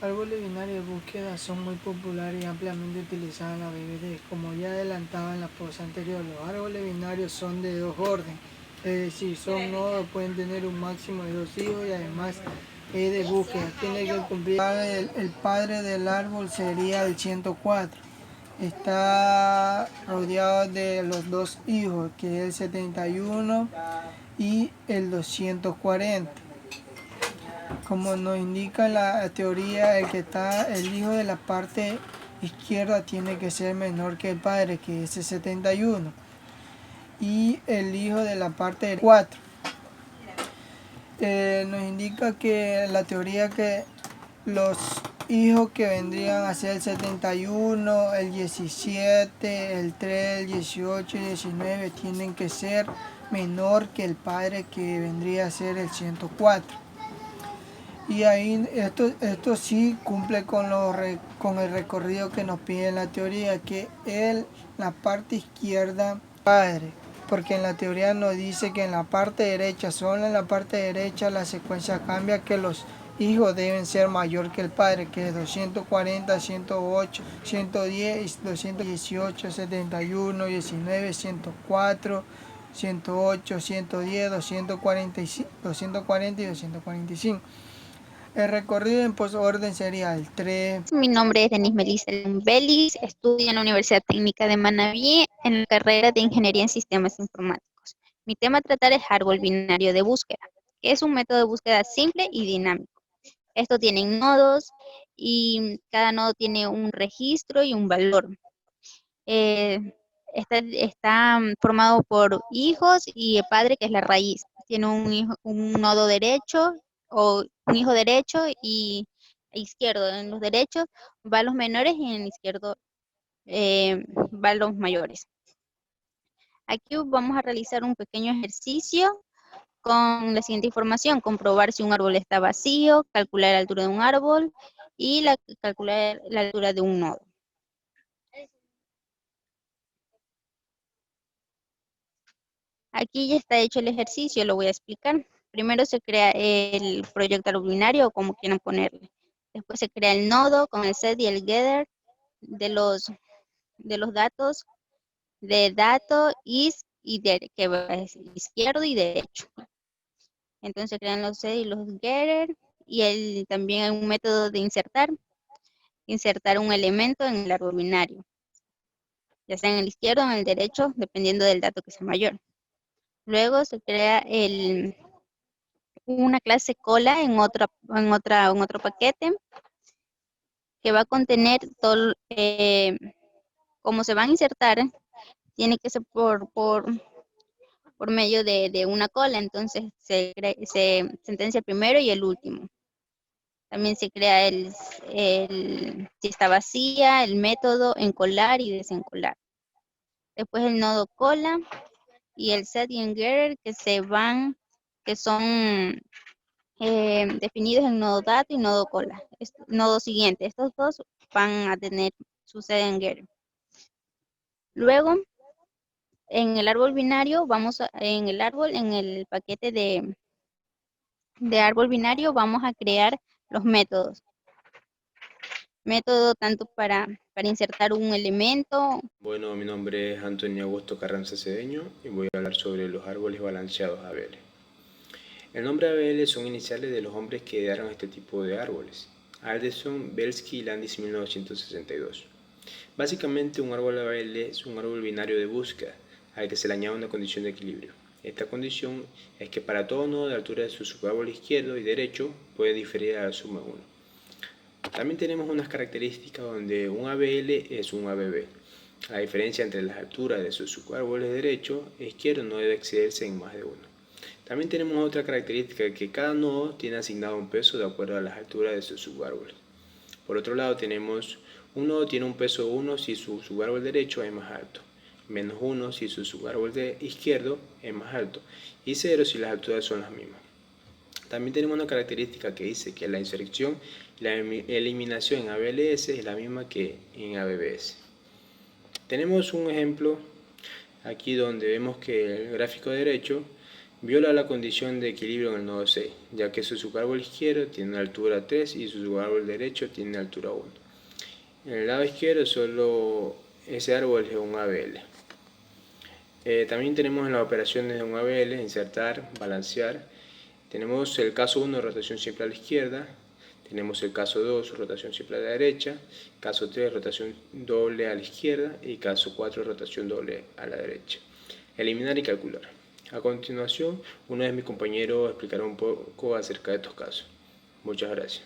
árboles binarios de búsqueda son muy populares y ampliamente utilizados en la BBD. Como ya adelantaba en la post anterior, los árboles binarios son de dos órdenes, es decir, son nodos, pueden tener un máximo de 2 hijos y además es de búsqueda. Tiene que cumplir el padre del árbol sería el 104. Está rodeado de los dos hijos, que es el 71 y el 240. Como nos indica la teoría, el hijo de la parte izquierda tiene que ser menor que el padre, que es el 71, y el hijo de la parte 4. Nos indica que la teoría que los hijos que vendrían a ser el 71, el 17, el 3, el 18 y el 19 tienen que ser menor que el padre, que vendría a ser el 104. Y ahí esto sí cumple con el recorrido que nos pide la teoría, que la parte izquierda padre, porque en la teoría nos dice que en la parte derecha, solo en la parte derecha la secuencia cambia, que los hijos deben ser mayor que el padre, que es 240, 108, 110, 218, 71, 19, 104, 108, 110, 240 y 245. El recorrido en orden sería el 3. Mi nombre es Denise Melissa Vélez, estudio en la Universidad Técnica de Manabí en la carrera de Ingeniería en Sistemas Informáticos. Mi tema a tratar es árbol binario de búsqueda, que es un método de búsqueda simple y dinámico. Esto tiene nodos y cada nodo tiene un registro y un valor. Está formado por hijos y el padre, que es la raíz. Tiene un nodo derecho o un hijo derecho y izquierdo. En los derechos van los menores y en el izquierdo van los mayores. Aquí vamos a realizar un pequeño ejercicio con la siguiente información: comprobar si un árbol está vacío, calcular la altura de un árbol y calcular la altura de un nodo. Aquí ya está hecho el ejercicio, lo voy a explicar. Primero se crea el proyecto árbol binario, o como quieran ponerle. Después se crea el nodo con el set y el getter de los datos, de dato, is y der, que es izquierdo y derecho. Entonces se crean los set y los getter, y también hay un método de insertar un elemento en el árbol binario, ya sea en el izquierdo o en el derecho, dependiendo del dato que sea mayor. Luego se crea una clase cola en otro paquete, que va a contener todo, como se van a insertar, tiene que ser por medio de una cola. Entonces se sentencia el primero y el último. También se crea si está vacía, el método encolar y desencolar. Después el nodo cola y el set y el getter, que son definidos en nodo dato y nodo cola. Nodo siguiente. Estos dos van a tener su set en getter. Luego, en el árbol binario, en el paquete de árbol binario, vamos a crear los métodos. Método tanto para insertar un elemento. Bueno, mi nombre es Antonio Augusto Carranza Cedeño y voy a hablar sobre los árboles balanceados ABL. El nombre ABL son iniciales de los hombres que idearon este tipo de árboles: Alderson, Belsky y Landis, 1962. Básicamente, un árbol ABL es un árbol binario de búsqueda al que se le añade una condición de equilibrio. Esta condición es que para todo nodo de altura de su subárbol izquierdo y derecho puede diferir a la suma 1. También tenemos unas características donde un ABL es un ABB. La diferencia entre las alturas de sus subárboles derecho e izquierdo no debe excederse en más de 1. También tenemos otra característica, que cada nodo tiene asignado un peso de acuerdo a las alturas de sus subárboles. Por otro lado, tenemos un nodo tiene un peso 1 si su subárbol derecho es más alto, menos 1 si su subárbol izquierdo es más alto, y 0 si las alturas son las mismas. También tenemos una característica que dice que la inserción y la eliminación en ABLS es la misma que en ABBS. Tenemos un ejemplo aquí donde vemos que el gráfico derecho viola la condición de equilibrio en el nodo 6, ya que su subárbol izquierdo tiene una altura 3 y su subárbol derecho tiene altura 1. En el lado izquierdo solo ese árbol es un ABL. También tenemos en las operaciones de un ABL, insertar, balancear. Tenemos el caso 1, rotación simple a la izquierda. Tenemos el caso 2, rotación simple a la derecha. Caso 3, rotación doble a la izquierda. Y caso 4, rotación doble a la derecha. Eliminar y calcular. A continuación, uno de mis compañeros explicará un poco acerca de estos casos. Muchas gracias.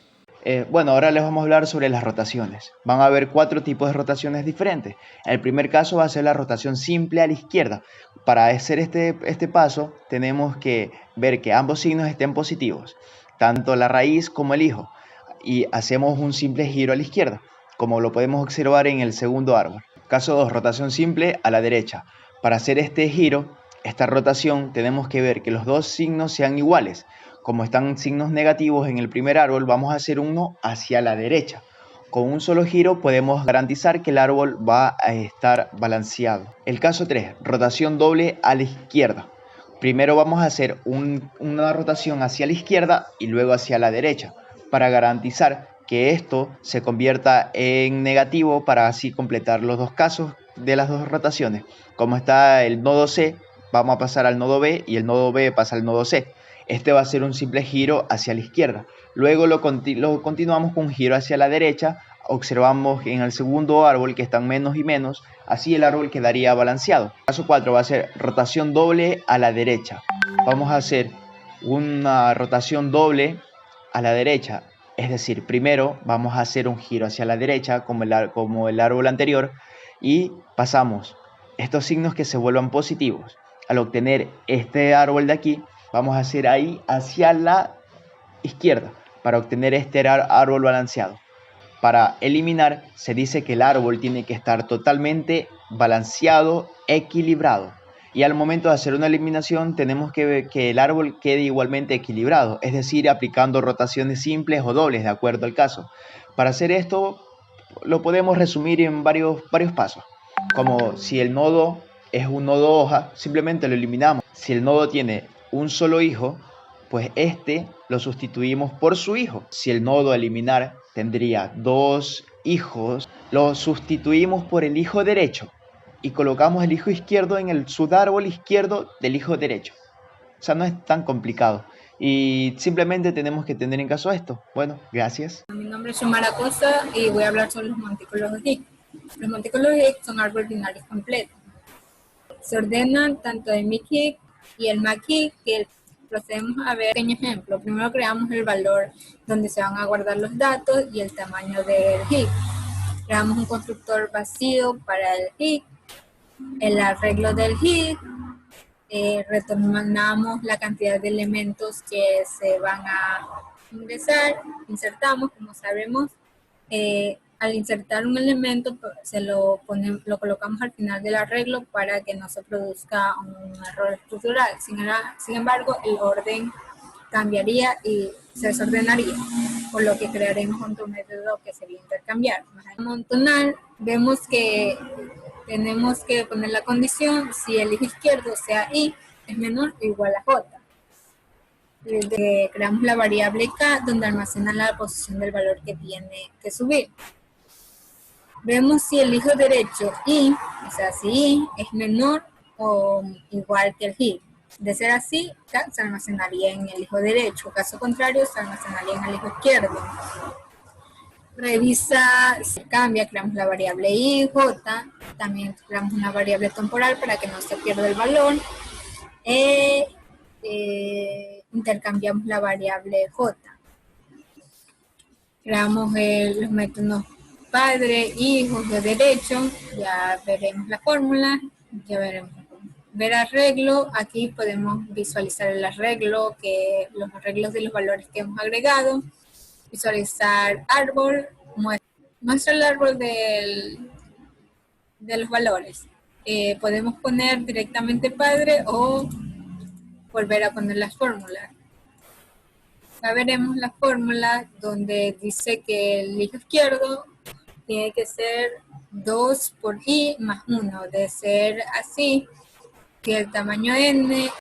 Bueno, ahora les vamos a hablar sobre las rotaciones. Van a haber 4 tipos de rotaciones diferentes. El primer caso va a ser la rotación simple a la izquierda. Para hacer este paso, tenemos que ver que ambos signos estén positivos, tanto la raíz como el hijo. Y hacemos un simple giro a la izquierda, como lo podemos observar en el segundo árbol. Caso 2, rotación simple a la derecha. Para hacer este giro, esta rotación, tenemos que ver que los dos signos sean iguales. Como están signos negativos en el primer árbol, vamos a hacer uno hacia la derecha. Con un solo giro podemos garantizar que el árbol va a estar balanceado. El caso 3, rotación doble a la izquierda. Primero vamos a hacer una rotación hacia la izquierda y luego hacia la derecha, para garantizar que esto se convierta en negativo, para así completar los dos casos de las dos rotaciones. Como está el nodo C, vamos a pasar al nodo B y el nodo B pasa al nodo C. Este va a ser un simple giro hacia la izquierda. Luego lo continuamos con un giro hacia la derecha. Observamos en el segundo árbol que están menos y menos. Así el árbol quedaría balanceado. Caso 4 va a ser rotación doble a la derecha. Vamos a hacer una rotación doble a la derecha. Es decir, primero vamos a hacer un giro hacia la derecha como el árbol anterior. Y pasamos estos signos que se vuelvan positivos. Al obtener este árbol de aquí, vamos a hacer ahí hacia la izquierda para obtener este árbol balanceado. Para eliminar, se dice que el árbol tiene que estar totalmente balanceado, equilibrado. Y al momento de hacer una eliminación, tenemos que ver que el árbol quede igualmente equilibrado, es decir, aplicando rotaciones simples o dobles, de acuerdo al caso. Para hacer esto, lo podemos resumir en varios pasos. Como si el nodo es un nodo hoja, simplemente lo eliminamos. Si el nodo tiene un solo hijo, pues este lo sustituimos por su hijo. Si el nodo a eliminar tendría 2 hijos, lo sustituimos por el hijo derecho y colocamos el hijo izquierdo en el subárbol izquierdo del hijo derecho. O sea, no es tan complicado. Y simplemente tenemos que tener en caso esto. Bueno, gracias. Mi nombre es Xiomara Costa y voy a hablar sobre los montículos de Higgs. Los montículos de Higgs son árboles binarios completos. Se ordenan tanto el MIC y el MAC, que procedemos a ver un pequeño ejemplo. Primero creamos el valor donde se van a guardar los datos y el tamaño del Higgs. Creamos un constructor vacío para el Higgs, el arreglo del Higgs, retornamos la cantidad de elementos que se van a ingresar, insertamos, como sabemos, al insertar un elemento lo colocamos al final del arreglo para que no se produzca un error estructural. Sin embargo, el orden cambiaría y se desordenaría, por lo que crearemos otro método que sería intercambiar. Al amontonar, vemos que tenemos que poner la condición si el hijo izquierdo, sea I, es menor o igual a J. Creamos la variable K, donde almacena la posición del valor que tiene que subir. Vemos si el hijo derecho I, o sea, si I es menor o igual que el Higgs. De ser así, K se almacenaría en el hijo derecho. Caso contrario, se almacenaría en el hijo izquierdo. Revisa, se cambia, creamos la variable I, J. También creamos una variable temporal para que no se pierda el valor. Intercambiamos la variable J. Creamos los métodos padre, hijo, de derecho. Ya veremos la fórmula. Ya veremos. Ver arreglo. Aquí podemos visualizar el arreglo, los arreglos de los valores que hemos agregado. Visualizar árbol. Muestra el árbol de los valores. Podemos poner directamente padre o volver a poner las fórmulas. Ya veremos la fórmula donde dice que el hijo izquierdo tiene que ser 2 por I más 1. De ser así, que el tamaño n